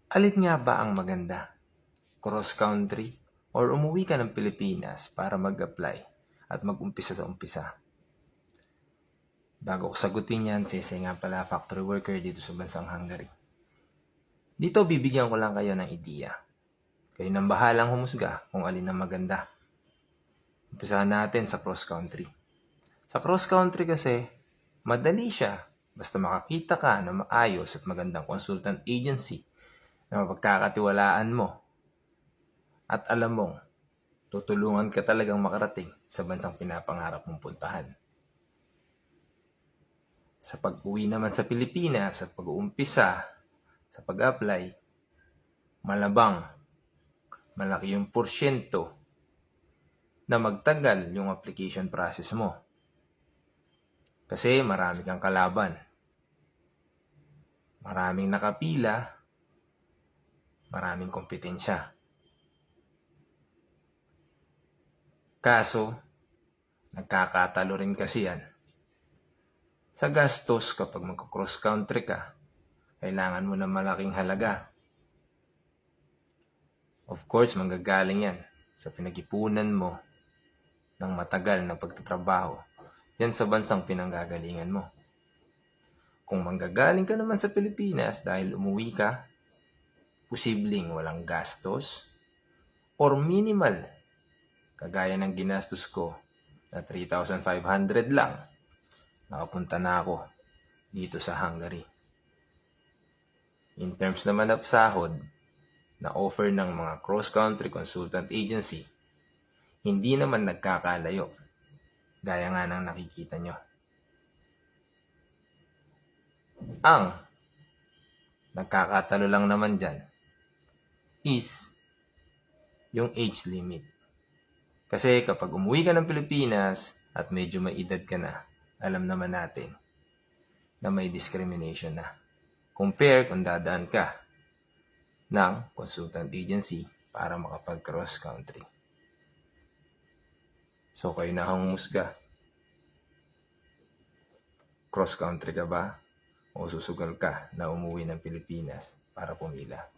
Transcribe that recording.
Alin nga ba ang maganda? Cross country or umuwi ka ng Pilipinas para mag-apply at mag-umpisa sa umpisa? Bago ko sagutin yan, Sese nga pala factory worker dito sa bansang Hungary. Dito bibigyan ko lang kayo ng ideya. Kayo nang bahalang humusga kung alin ang maganda. Umpisahan natin sa cross country. Sa cross country kasi, madali siya basta makakita ka ng maayos at magandang consultant agency na mapagkakatiwalaan mo at alam mong tutulungan ka talagang makarating sa bansang pinapangarap mong puntahan. Sa pag-uwi naman sa Pilipinas at pag-uumpisa sa pag-apply, malabang malaki yung porsyento na magtagal yung application process mo. Kasi marami kang kalaban. Maraming nakapila, maraming kompetensya. Kaso, nagkakatalo rin kasi yan. Sa gastos kapag magko-cross country ka, kailangan mo ng malaking halaga. Of course, manggagaling yan sa pinag-ipunan mo ng matagal na pagtatrabaho yan sa bansang pinanggagalingan mo. Kung manggagaling ka naman sa Pilipinas dahil umuwi ka, posibleng walang gastos or minimal, kagaya ng ginastos ko na 3,500 lang, nakapunta na ako dito sa Hungary. In terms naman of sahod na offer ng mga cross-country consultant agency, hindi naman nagkakalayo, gaya nga ng nakikita nyo. Ang nagkakatalo lang naman dyan is yung age limit. Kasi kapag umuwi ka ng Pilipinas at medyo may edad ka na, alam naman natin na may discrimination na. Compare kung dadaan ka ng consultant agency para makapag-cross country. So kayo na humusga. Cross country ka ba? O susugal ka na umuwi ng Pilipinas para pumila?